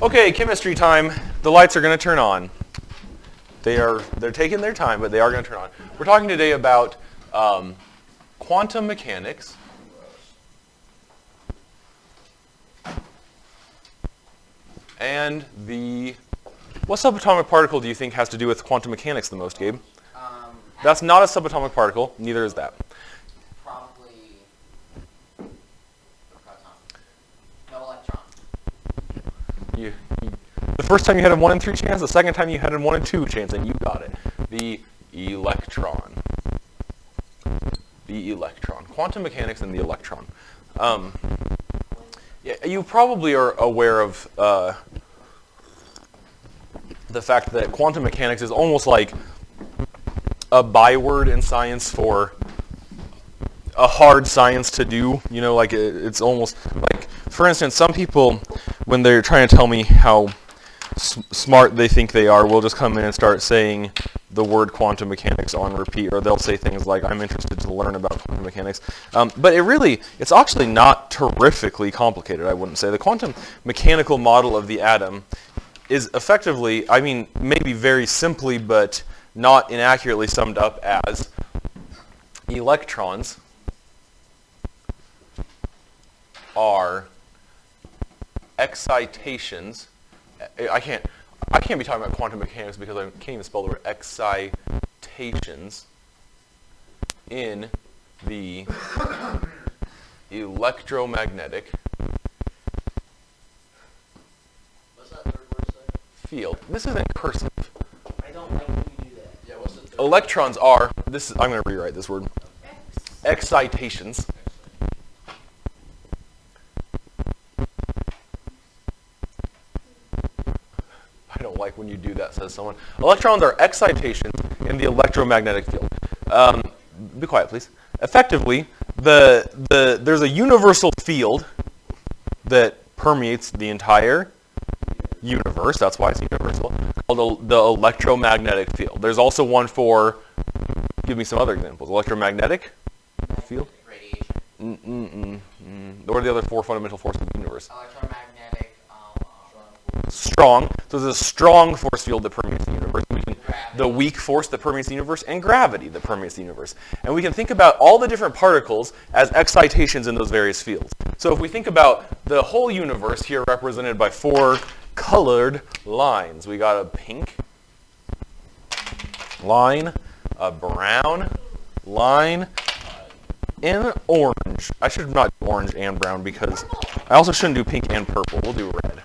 Okay, chemistry time. The lights are going to turn on. They're taking their time, but they are going to turn on. We're talking today about quantum mechanics. And what subatomic particle do you think has to do with quantum mechanics the most, Gabe? That's not a subatomic particle. Neither is that. Probably a proton. No electron. The first time you had a 1 in 3 chance, the second time you had a 1 in 2 chance, and you got it. The electron. The electron. Quantum mechanics and the electron. Yeah, you probably are aware of the fact that quantum mechanics is almost like a byword in science for a hard science to do. You know, like it's almost like, for instance, some people, when they're trying to tell me how smart they think they are, will just come in and start saying the word quantum mechanics on repeat, or they'll say things like, I'm interested to learn about quantum mechanics. But it's actually not terrifically complicated, I wouldn't say. The quantum mechanical model of the atom is effectively, I mean, maybe very simply, but not inaccurately summed up as electrons are excitations. I can't be talking about quantum mechanics because I can't even spell the word excitations in the electromagnetic What's that third word say? Field. This isn't cursive. I don't like when you do that. Yeah, what's the third Electrons are, I'm going to rewrite this word, excitations. I don't like when you do that, says someone. Electrons are excitations in the electromagnetic field. Be quiet, please. Effectively, there's a universal field that permeates the entire universe. That's why it's universal. Called the electromagnetic field. There's also one for, give me some other examples. Electromagnetic field? Radiation. What are the other 4 fundamental forces of the universe? Electromagnetic. Strong. So there's a strong force field that permeates the universe. The weak force that permeates the universe, and gravity that permeates the universe. And we can think about all the different particles as excitations in those various fields. So if we think about the whole universe here represented by 4 colored lines. We got a pink line, a brown line, and an orange. I should not do orange and brown because I also shouldn't do pink and purple. We'll do red.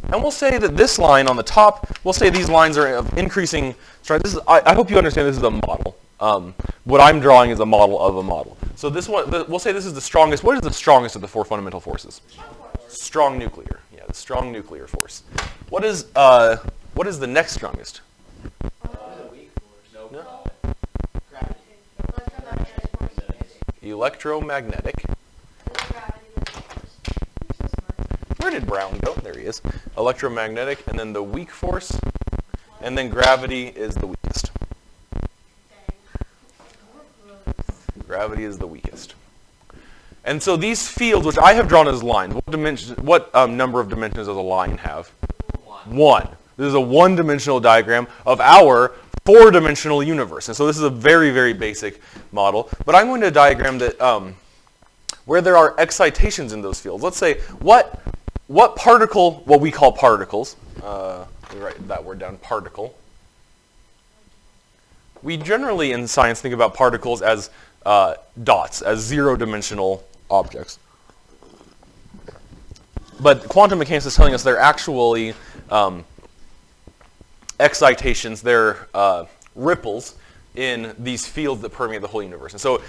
And we'll say that this line on the top, we'll say these lines are of increasing strength. I hope you understand this is a model. What I'm drawing is a model of a model. So this one, we'll say this is the strongest. What is the strongest of the 4 fundamental forces? Strong nuclear. Yeah, the strong nuclear force. What is the next strongest? Weak force. No. Gravity. Electromagnetic. Where did Brown go? There he is. Electromagnetic, and then the weak force, and then gravity is the weakest. Gravity is the weakest. And so these fields, which I have drawn as lines, what number of dimensions does a line have? 1. This is a 1-dimensional diagram of our 4-dimensional universe. And so this is a very, very basic model. But I'm going to diagram that where there are excitations in those fields. Let's say what particle, what we call particles, let me write that word down, particle. We generally in science think about particles as dots, as 0-dimensional objects. But quantum mechanics is telling us they're actually excitations, they're ripples in these fields that permeate the whole universe. And so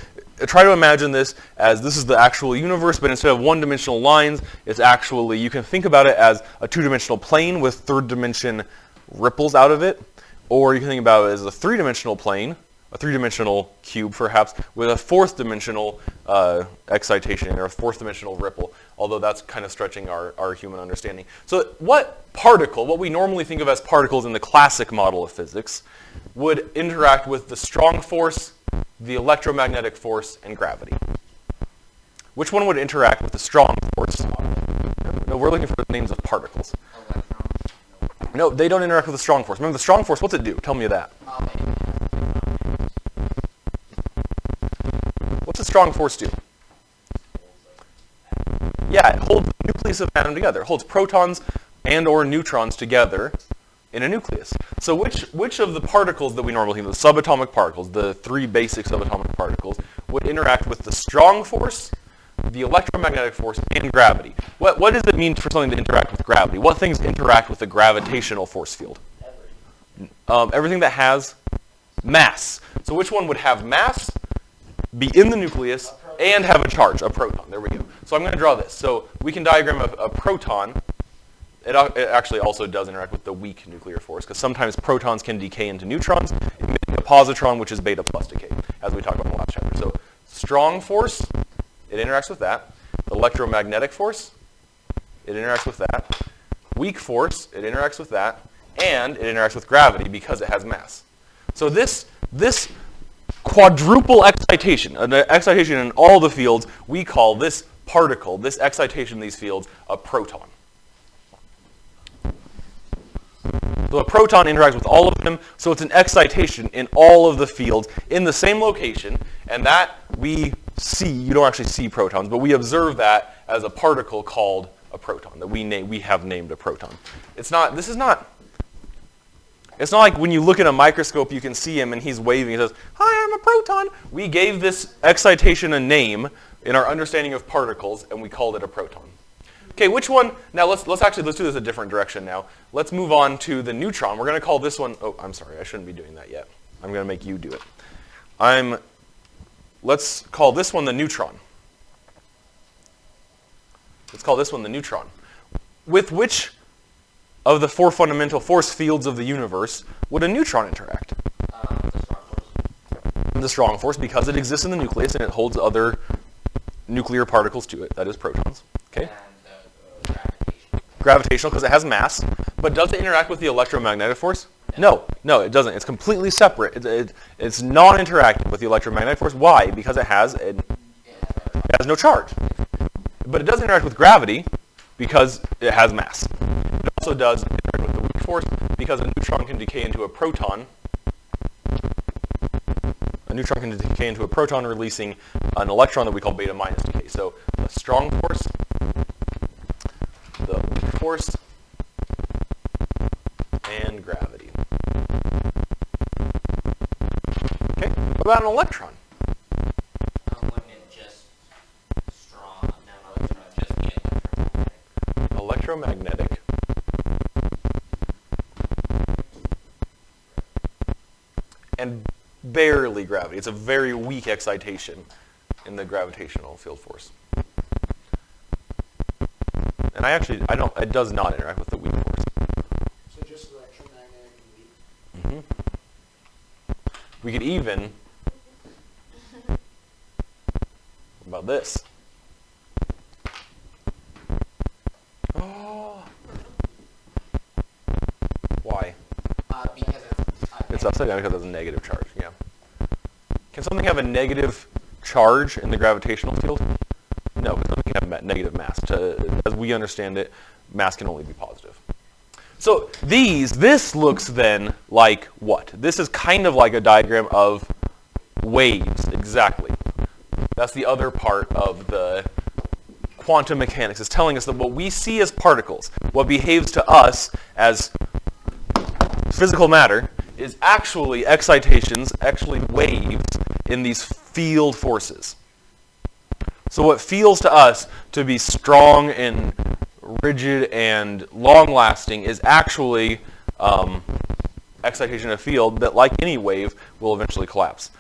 try to imagine this as this is the actual universe, but instead of 1-dimensional lines, it's actually, you can think about it as a 2-dimensional plane with 3rd-dimension ripples out of it, or you can think about it as a 3-dimensional plane, a 3-dimensional cube perhaps, with a 4th-dimensional excitation or a 4th-dimensional ripple, although that's kind of stretching our human understanding. So what we normally think of as particles in the classic model of physics, would interact with the strong force, the electromagnetic force, and gravity? Which one would interact with the strong force? No, we're looking for the names of particles. Electrons. No, they don't interact with the strong force. Remember the strong force, what's it do? Tell me that. What's the strong force do? Yeah, it holds the nucleus of an atom together. It holds protons and or neutrons together in a nucleus. So which of the particles that we normally think of, the subatomic particles, the three basic subatomic particles, would interact with the strong force, the electromagnetic force, and gravity? What does it mean for something to interact with gravity? What things interact with the gravitational force field? Everything that has mass. So which one would have mass, be in the nucleus, and have a charge, a proton? There we go. So I'm going to draw this. So we can diagram a proton. It actually also does interact with the weak nuclear force, because sometimes protons can decay into neutrons, emitting a positron, which is beta plus decay, as we talked about in the last chapter. So strong force, it interacts with that. Electromagnetic force, it interacts with that. Weak force, it interacts with that. And it interacts with gravity because it has mass. So this quadruple excitation, an excitation in all the fields, we call this particle, this excitation in these fields, a proton. So a proton interacts with all of them, so it's an excitation in all of the fields in the same location, and that we see. You don't actually see protons, but we observe that as a particle called a proton, that we have named a proton. It's not like when you look at a microscope, you can see him and he's waving. He says, "Hi, I'm a proton." We gave this excitation a name in our understanding of particles, and we called it a proton. Okay, which one? Now let's do this a different direction now. Let's move on to the neutron. We're going to call this one. Oh, I'm sorry, I shouldn't be doing that yet. I'm going to make you do it. Let's call this one the neutron. Let's call this one the neutron. With which of the four fundamental force fields of the universe would a neutron interact? The strong force. The strong force, because it exists in the nucleus and it holds other nuclear particles to it, that is protons. Okay. And Gravitational, because it has mass. But does it interact with the electromagnetic force? No, it doesn't. It's completely separate. It's non-interactive with the electromagnetic force. Why? Because it has no charge. But it does interact with gravity because it has mass. It also does interact with the weak force because a neutron can decay into a proton. A neutron can decay into a proton, releasing an electron that we call beta minus decay. So the strong force, the weak force, and gravity. Okay, what about an electron? wouldn't it just strong? No, just be electromagnetic. Electromagnetic. And barely gravity. It's a very weak excitation in the gravitational field force. And it does not interact with the weak force. So just electromagnetic and weak? We could even, what about this? Oh. Why? Because It's upside down because it has a negative charge, yeah. Can something have a negative charge in the gravitational field? No, because something can have negative mass. As we understand it, mass can only be positive. So this looks then like what? This is kind of like a diagram of waves, exactly. That's the other part of the quantum mechanics. It's telling us that what we see as particles, what behaves to us as physical matter, is actually excitations, actually waves in these field forces. So what feels to us to be strong and rigid and long-lasting is actually excitation in a field that, like any wave, will eventually collapse.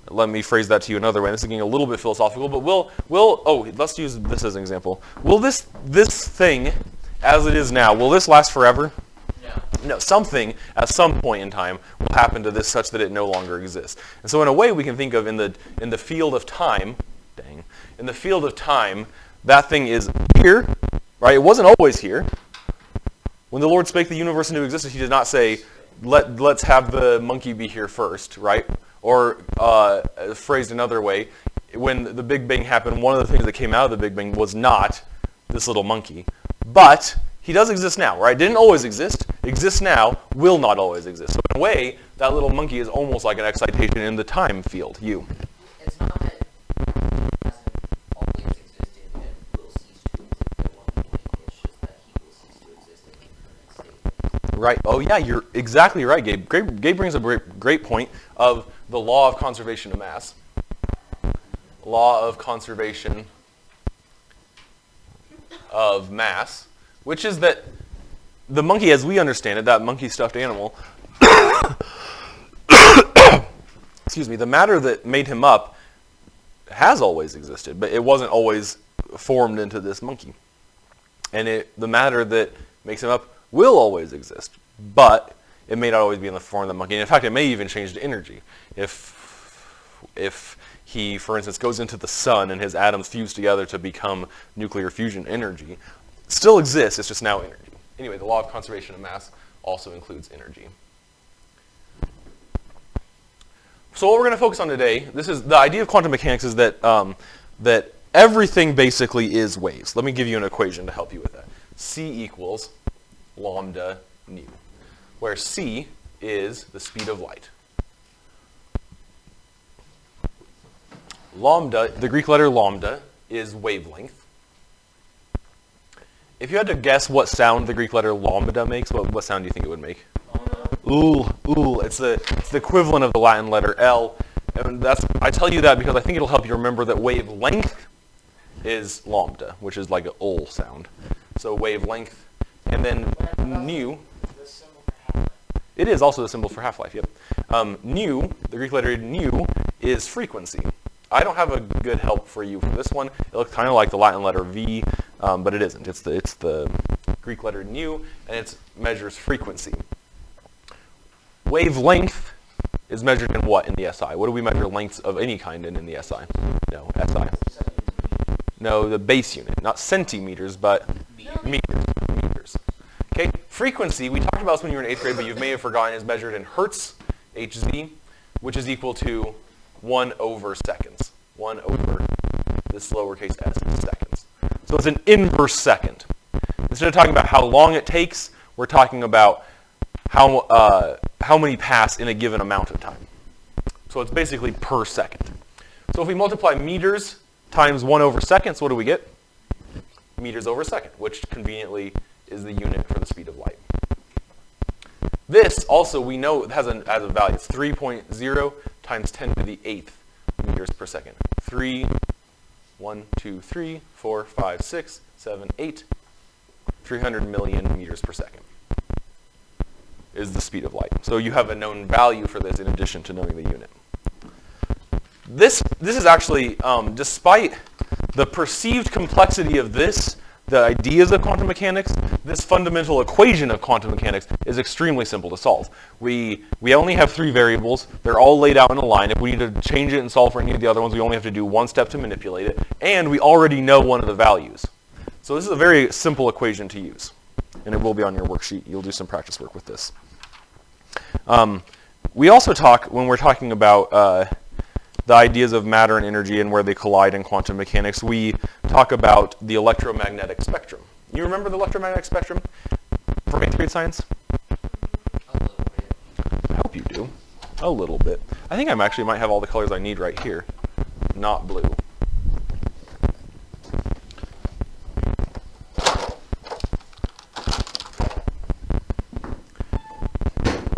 Let me phrase that to you another way. This is getting a little bit philosophical, but let's use this as an example. Will this thing, as it is now, will this last forever? No, something at some point in time will happen to this such that it no longer exists. And so in a way we can think of in the field of time, in the field of time, that thing is here, right? It wasn't always here. When the Lord spake the universe into existence, he did not say, let's have the monkey be here first, right? Or phrased another way, when the Big Bang happened, one of the things that came out of the Big Bang was not this little monkey, But he does exist now, right? Didn't always exist, exists now, will not always exist. So in a way, that little monkey is almost like an excitation in the time field, U. It's not that it hasn't always existed and will cease to exist at one point. It's just that he will cease to exist in the current state. Right. Oh, yeah, you're exactly right, Gabe. Gabe brings up a great point of the law of conservation of mass. Law of conservation of mass, which is that the monkey, as we understand it, that monkey stuffed animal, excuse me, the matter that made him up has always existed, but it wasn't always formed into this monkey. And the matter that makes him up will always exist, but it may not always be in the form of the monkey. And in fact, it may even change to energy. If he, for instance, goes into the sun and his atoms fuse together to become nuclear fusion energy, still exists, it's just now energy. Anyway, the law of conservation of mass also includes energy. So what we're going to focus on today, this is the idea of quantum mechanics, is that that everything basically is waves. Let me give you an equation to help you with that. C equals lambda nu, where c is the speed of light. Lambda, the Greek letter lambda, is wavelength. If you had to guess what sound the Greek letter lambda makes, what sound do you think it would make? Ooh. It's the equivalent of the Latin letter L. And I tell you that because I think it'll help you remember that wavelength is lambda, which is like an ul sound. So wavelength, and then nu. The symbol for half-life. It is also the symbol for half-life, yep. Nu, the Greek letter nu, is frequency. I don't have a good help for you for this one. It looks kind of like the Latin letter V, but it isn't. It's the Greek letter nu, and it measures frequency. Wavelength is measured in what in the SI? What do we measure lengths of any kind in the SI? No, SI. No, the base unit. Not centimeters, but meters. Okay, frequency, we talked about this when you were in 8th grade, but you may have forgotten, is measured in hertz, Hz, which is equal to 1 over seconds. 1 over this lowercase s seconds. So it's an inverse second. Instead of talking about how long it takes, we're talking about how many pass in a given amount of time. So it's basically per second. So if we multiply meters times 1 over seconds, what do we get? Meters over second, which conveniently is the unit for the speed of light. This also, we know, has a value. It's 3.0 times 10 to the 8th meters per second. 1, 2, 3, 4, 5, 6, 7, 8, 300 million meters per second is the speed of light. So you have a known value for this in addition to knowing the unit. This is actually, despite the perceived complexity of this, the ideas of quantum mechanics, this fundamental equation of quantum mechanics is extremely simple to solve. We only have 3 variables. They're all laid out in a line. If we need to change it and solve for any of the other ones, we only have to do one step to manipulate it. And we already know one of the values. So this is a very simple equation to use. And it will be on your worksheet. You'll do some practice work with this. We also talk, when we're talking about the ideas of matter and energy and where they collide in quantum mechanics, we talk about the electromagnetic spectrum. You remember the electromagnetic spectrum from 8th grade science? A little bit. I hope you do. A little bit. I think I actually might have all the colors I need right here. Not blue.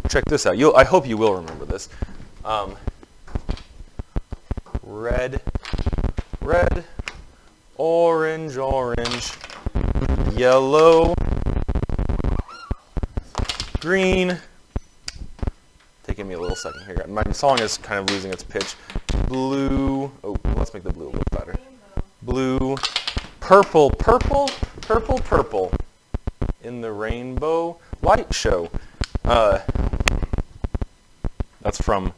Check this out. I hope you will remember this. Red, orange, yellow, green. Taking me a little second here. My song is kind of losing its pitch. Blue. Oh, let's make the blue look better. Blue, purple. In the rainbow light show. That's from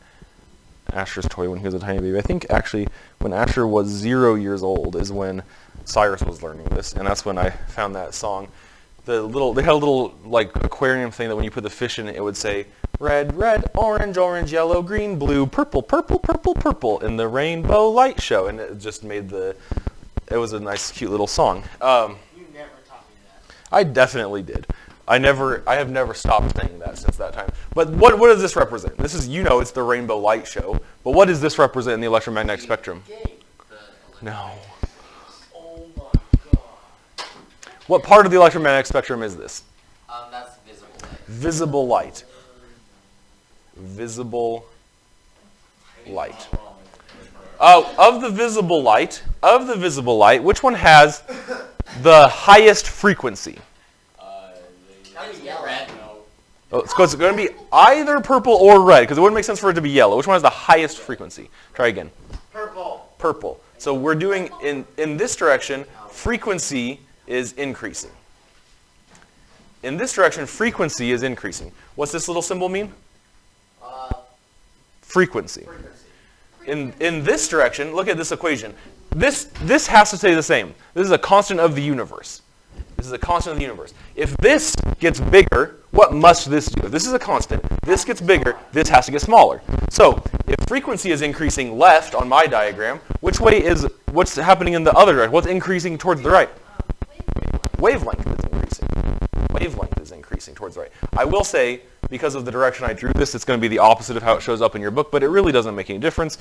Asher's toy when he was a tiny baby. I think actually when Asher was 0 years old is when Cyrus was learning this, and that's when I found that song. They had a little like aquarium thing that when you put the fish in it, it would say red, orange, yellow, green, blue, purple in the rainbow light show, and it just made it was a nice, cute little song. You never taught me that. I definitely did. I have never stopped saying that since that time. But what does this represent? This is, it's the rainbow light show. But what does this represent in the electromagnetic spectrum? No. Oh my god. What part of the electromagnetic spectrum is this? That's visible light. Visible light. Visible light. Of the visible light, which one has the highest frequency? Red. Oh, it's going to be either purple or red, because it wouldn't make sense for it to be yellow. Which one has the highest frequency? Try again. Purple. Purple. So we're doing, in this direction, frequency is increasing. In this direction, frequency is increasing. What's this little symbol mean? Frequency. In this direction, look at this equation. This has to stay the same. This is a constant of the universe. This is a constant of the universe. If this gets bigger, what must this do? If this is a constant, this gets bigger, this has to get smaller. So if frequency is increasing left on my diagram, what's happening in the other direction? What's increasing towards the right? Wavelength is increasing. Wavelength is increasing towards the right. I will say, because of the direction I drew this, it's going to be the opposite of how it shows up in your book, but it really doesn't make any difference.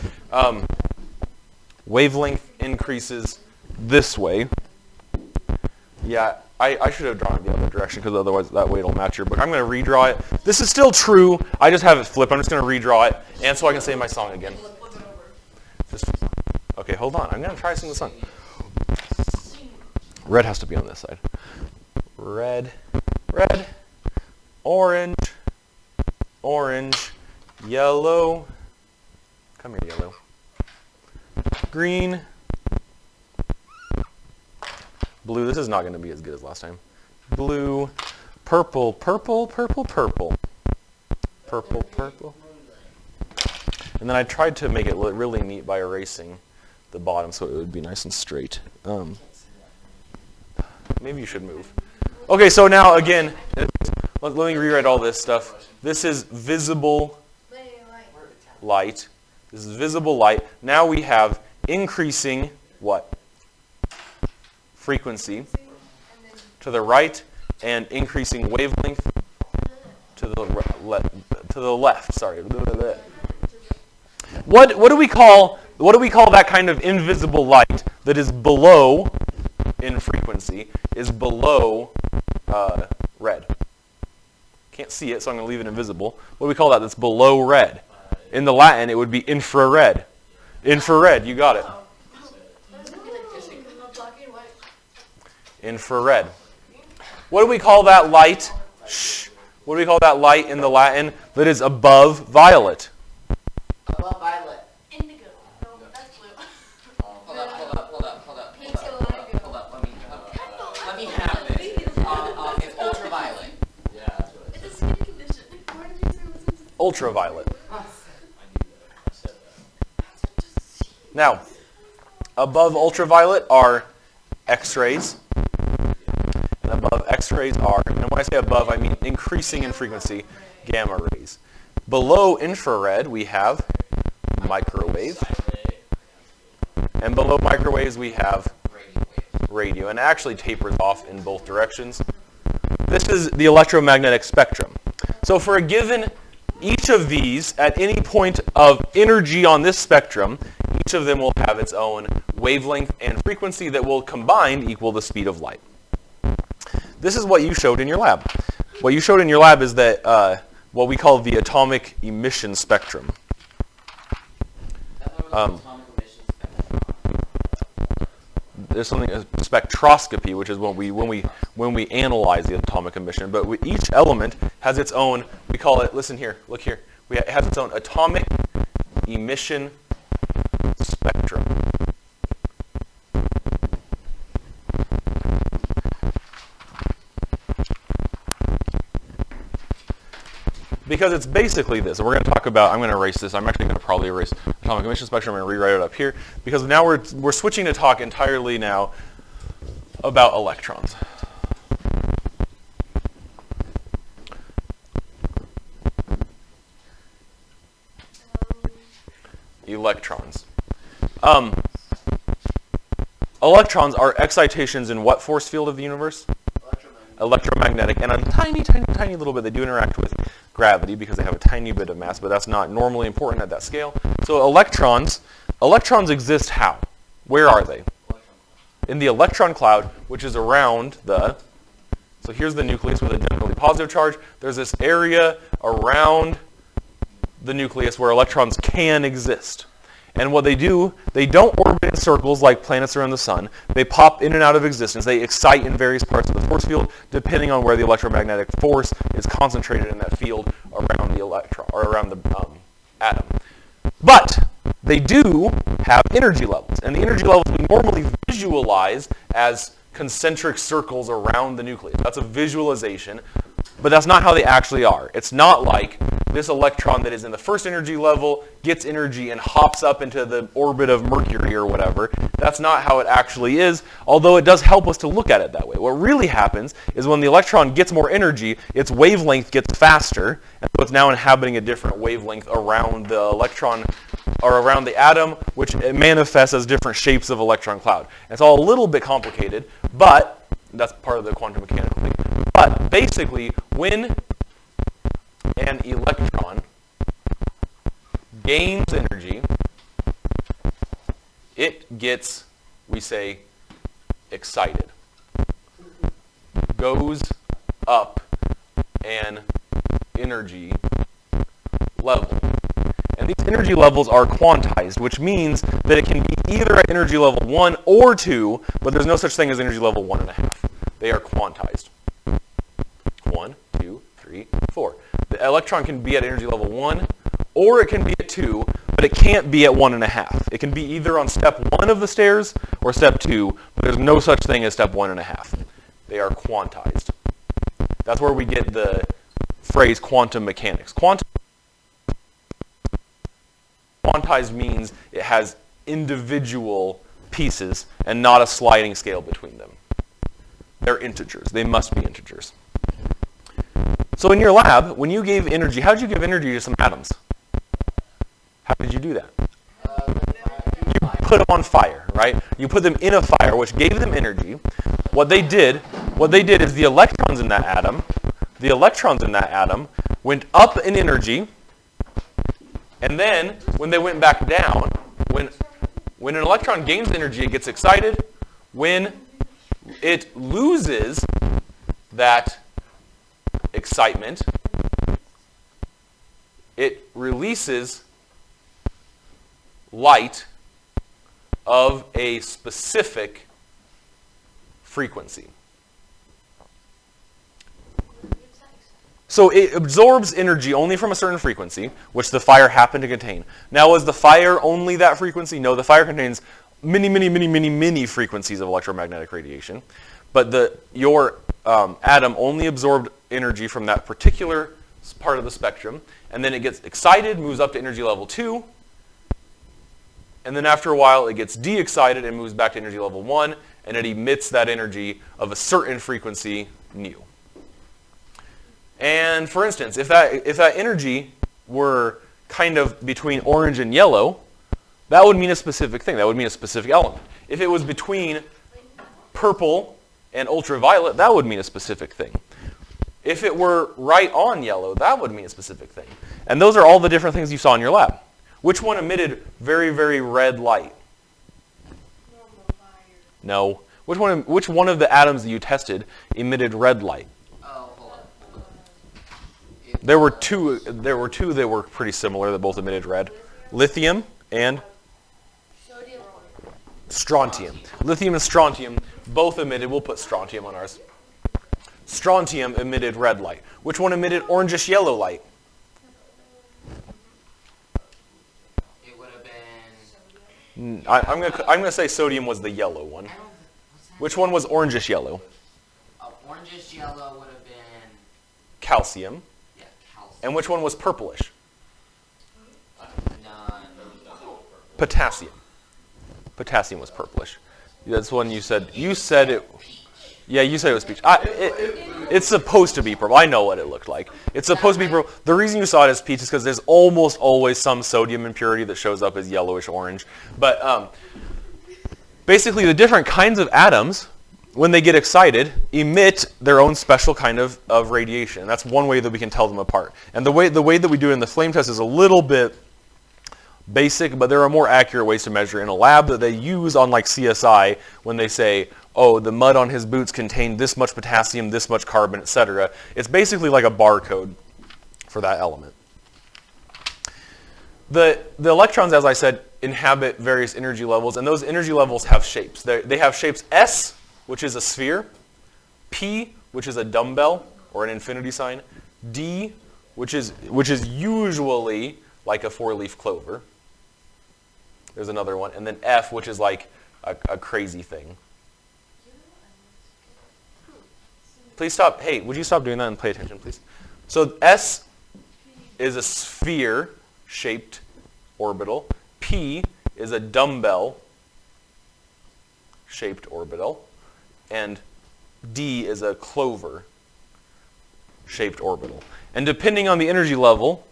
Wavelength increases this way. Yeah, I should have drawn it the other direction, because otherwise that way it'll match your book. I'm going to redraw it. This is still true. I just have it flipped. I'm just going to redraw it, and so I can say my song again. Okay, hold on. I'm going to try to sing the song. Red has to be on this side. Red, red, orange, orange, yellow. Come here, yellow. Green, blue. This is not going to be as good as last time. Blue, purple, purple, purple, purple. Purple, purple. And then I tried to make it look really neat by erasing the bottom so it would be nice and straight. Maybe you should move. Okay, so now again, let me rewrite all this stuff. This is visible light. This is visible light. Now we have increasing what? Frequency to the right and increasing wavelength to the left. Sorry. What do we call that kind of invisible light that is below in frequency is below red? Can't see it, so I'm going to leave it invisible. What do we call that? That's below red. In the Latin, it would be infrared. Infrared, you got it. Infrared. What do we call that light? Shh. What do we call that light in the Latin that is above violet? Above violet. Indigo. No, that's blue. Hold up. Let me have this. It's ultraviolet. Yeah, that's what It's a skin condition. Why did you say it was into Ultraviolet. I knew that. I said that. Now, above ultraviolet are X-rays. And above X-rays are, and when I say above, I mean increasing in frequency, gamma rays. Below infrared, we have microwave. And below microwaves, we have radio. And it actually tapers off in both directions. This is the electromagnetic spectrum. So for a given, each of these, at any point of energy on this spectrum, each of them will have its own wavelength and frequency that will combined equal the speed of light. This is what you showed in your lab. What you showed in your lab is that what we call the atomic emission spectrum. There's something, a spectroscopy, which is when we analyze the atomic emission. But each element has its own. We call it. Listen here. Look here. It has its own atomic emission spectrum. Because it's basically this. And we're going to talk about, I'm going to erase this. I'm actually going to probably erase atomic emission spectrum. I'm going to rewrite it up here. Because now we're switching to talk entirely now about electrons. Electrons. Electrons are excitations in what force field of the universe? electromagnetic, and a tiny, tiny, tiny little bit they do interact with gravity because they have a tiny bit of mass, but that's not normally important at that scale. So electrons exist how? Where are they? In the electron cloud, which is around the, so here's the nucleus with a generally positive charge. There's this area around the nucleus where electrons can exist. And what they do, they don't orbit in circles like planets around the sun. They pop in and out of existence. They excite in various parts of the force field depending on where the electromagnetic force is concentrated in that field around the electron, or around the atom. But they do have energy levels. And the energy levels we normally visualize as concentric circles around the nucleus. That's a visualization, but that's not how they actually are. It's not like this electron that is in the first energy level gets energy and hops up into the orbit of Mercury or whatever. That's not how it actually is, although it does help us to look at it that way. What really happens is when the electron gets more energy, its wavelength gets faster, and so it's now inhabiting a different wavelength around the electron, or around the atom, which it manifests as different shapes of electron cloud. It's all a little bit complicated, but that's part of the quantum mechanical thing. But basically, when an electron gains energy, it gets, we say, excited. Goes up an energy level. And these energy levels are quantized, which means that it can be either at energy level 1 or 2, but there's no such thing as energy level 1.5. They are quantized. 1, 2, 3, 4. The electron can be at energy level 1, or it can be at 2, but it can't be at 1.5. It can be either on step 1 of the stairs or step 2, but there's no such thing as step 1.5. They are quantized. That's where we get the phrase quantum mechanics. Quantized means it has individual pieces and not a sliding scale between them. They're integers. They must be integers. So in your lab, when you gave energy, how did you give energy to some atoms? How did you do that? You put them on fire, right? You put them in a fire, which gave them energy. What they did is the electrons in that atom went up in energy, and then when they went back down, when an electron gains energy, it gets excited. When it loses that excitement, it releases light of a specific frequency. So it absorbs energy only from a certain frequency, which the fire happened to contain. Now, is the fire only that frequency? No, the fire contains many frequencies of electromagnetic radiation. But your atom only absorbed energy from that particular part of the spectrum, and then it gets excited, moves up to energy level 2, and then after a while it gets de-excited and moves back to energy level 1, and it emits that energy of a certain frequency, nu. And for instance, if that energy were kind of between orange and yellow, that would mean a specific thing. That would mean a specific element. If it was between purple and ultraviolet, that would mean a specific thing. If it were right on yellow, that would mean a specific thing. And those are all the different things you saw in your lab. Which one emitted very, very red light? No. Which one of the atoms that you tested emitted red light? Hold on. There were two that were pretty similar that both emitted red. Lithium and strontium. Lithium and strontium both emitted, we'll put strontium on ours. Strontium emitted red light. Which one emitted orangish yellow light? It would have been... I'm gonna say sodium was the yellow one. Which one was orangish yellow? Orangish yellow would have been... Calcium. Yeah, calcium. And which one was purplish? None. Potassium. Potassium was purplish. That's one you said. You said it. Yeah, you said it was peach. It's supposed to be purple. I know what it looked like. It's supposed to be purple. The reason you saw it as peach is because there's almost always some sodium impurity that shows up as yellowish orange. But basically, the different kinds of atoms when they get excited, emit their own special kind of radiation. That's one way that we can tell them apart. And the way that we do it in the flame test is a little bit basic, but there are more accurate ways to measure in a lab that they use on like CSI when they say, oh, the mud on his boots contained this much potassium, this much carbon, etc. It's basically like a barcode for that element. The electrons, as I said, inhabit various energy levels, and those energy levels have shapes. They have shapes S, which is a sphere, P, which is a dumbbell or an infinity sign, D, which is usually like a four-leaf clover. There's another one, and then F, which is like a crazy thing. Please stop. Hey, would you stop doing that and pay attention, please? So S is a sphere-shaped orbital. P is a dumbbell-shaped orbital. And D is a clover-shaped orbital. And depending on the energy level,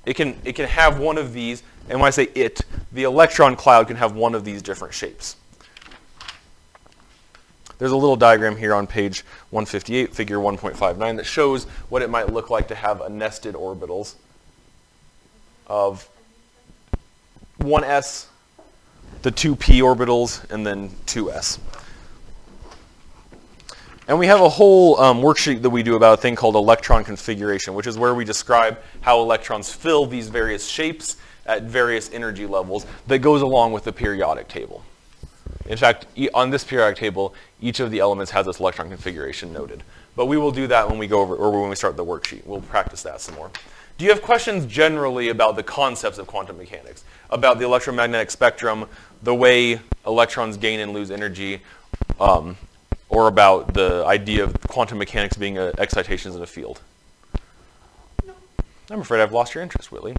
it can have one of these. And when I say it, the electron cloud can have one of these different shapes. There's a little diagram here on page 158, figure 1.59, that shows what it might look like to have a nested orbitals of 1s, the 2p orbitals, and then 2s. And we have a whole worksheet that we do about a thing called electron configuration, which is where we describe how electrons fill these various shapes at various energy levels that goes along with the periodic table. In fact, on this periodic table, each of the elements has its electron configuration noted. But we will do that when we go over, or when we start the worksheet. We'll practice that some more. Do you have questions generally about the concepts of quantum mechanics, about the electromagnetic spectrum, the way electrons gain and lose energy, or about the idea of quantum mechanics being excitations in a field? No. I'm afraid I've lost your interest, Whitley.